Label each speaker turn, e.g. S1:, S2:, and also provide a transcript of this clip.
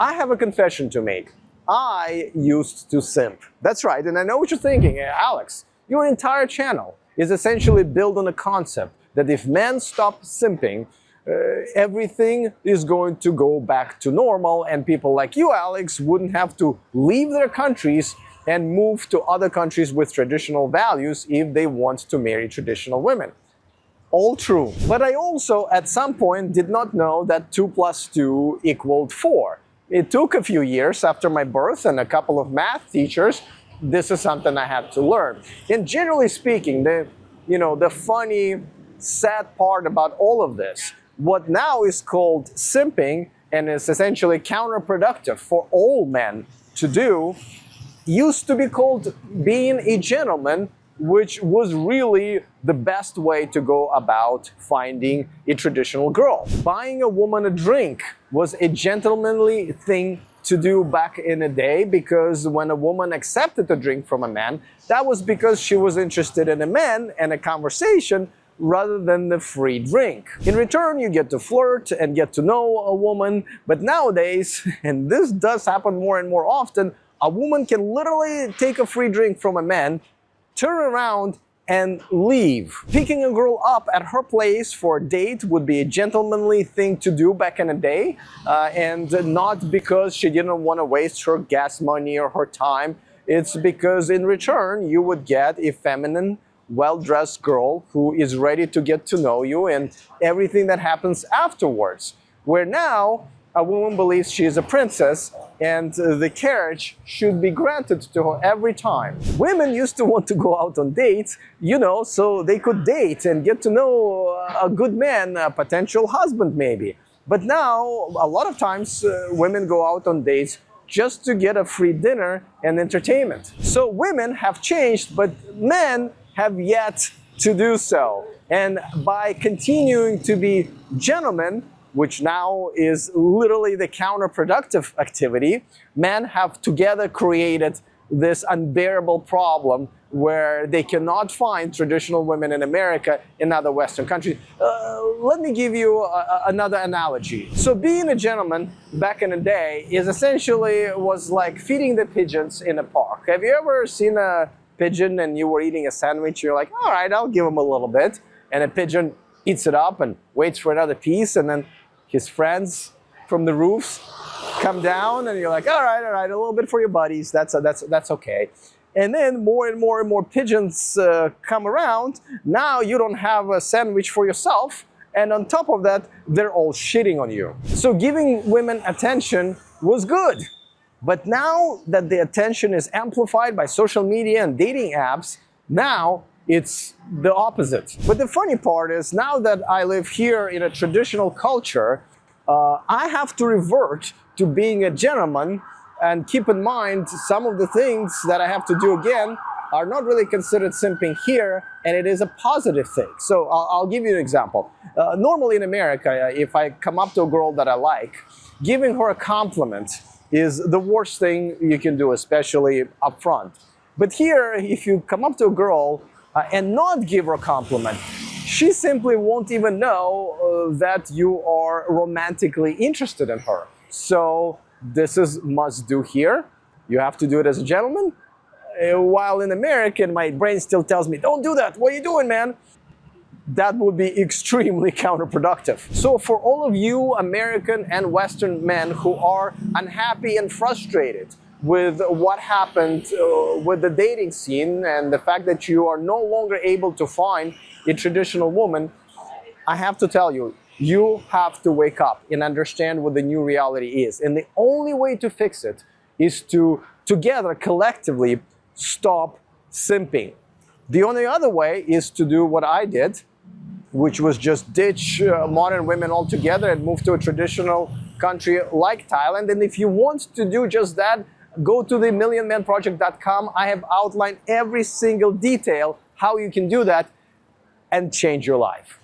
S1: I have a confession to make. I used to simp. That's right, and I know what you're thinking. Alex, your entire channel is essentially built on a concept that if men stop simping, everything is going to go back to normal, and people like you, Alex, wouldn't have to leave their countries and move to other countries with traditional values if they want to marry traditional women. All true. But I also, at some point, did not know that 2 + 2 = 4. It took a few years after my birth and a couple of math teachers. This is something I had to learn. And generally speaking, the funny, sad part about all of this, what now is called simping and is essentially counterproductive for all men to do, used to be called being a gentleman, which was really the best way to go about finding a traditional girl. Buying a woman a drink was a gentlemanly thing to do back in the day, because when a woman accepted a drink from a man, that was because she was interested in a man and a conversation rather than the free drink. In return, you get to flirt and get to know a woman, but nowadays, and this does happen more and more often, a woman can literally take a free drink from a man, turn around and leave. Picking a girl up at her place for a date would be a gentlemanly thing to do back in the day, and not because she didn't want to waste her gas money or her time. It's because in return you would get a feminine, well-dressed girl who is ready to get to know you and everything that happens afterwards. Where now a woman believes she is a princess and the carriage should be granted to her every time. Women used to want to go out on dates, so they could date and get to know a good man, a potential husband maybe. But now, a lot of times, women go out on dates just to get a free dinner and entertainment. So women have changed, but men have yet to do so. And by continuing to be gentlemen, which now is literally the counterproductive activity, men have together created this unbearable problem where they cannot find traditional women in America in other Western countries. Let me give you another analogy. So being a gentleman back in the day was like feeding the pigeons in a park. Have you ever seen a pigeon and you were eating a sandwich? You're like, all right, I'll give him a little bit. And a pigeon eats it up and waits for another piece, and then his friends from the roofs come down and you're like, all right, a little bit for your buddies, that's okay. And then more and more pigeons come around. Now you don't have a sandwich for yourself, and on top of that, they're all shitting on you. So giving women attention was good. But now that the attention is amplified by social media and dating apps, now it's the opposite. But the funny part is, now that I live here in a traditional culture, I have to revert to being a gentleman, and keep in mind some of the things that I have to do again are not really considered simping here, and it is a positive thing. So I'll give you an example. Normally in America, if I come up to a girl that I like, giving her a compliment is the worst thing you can do, especially up front. But here, if you come up to a girl and not give her a compliment, she simply won't even know that you are romantically interested in her. So this is must do here. You have to do it as a gentleman. While in America, my brain still tells me, don't do that. What are you doing, man? That would be extremely counterproductive. So for all of you American and Western men who are unhappy and frustrated with what happened with the dating scene and the fact that you are no longer able to find a traditional woman, I have to tell you, you have to wake up and understand what the new reality is. And the only way to fix it is to together, collectively, stop simping. The only other way is to do what I did, which was just ditch modern women altogether and move to a traditional country like Thailand. And if you want to do just that, go to the millionmanproject.com. I have outlined every single detail how you can do that and change your life.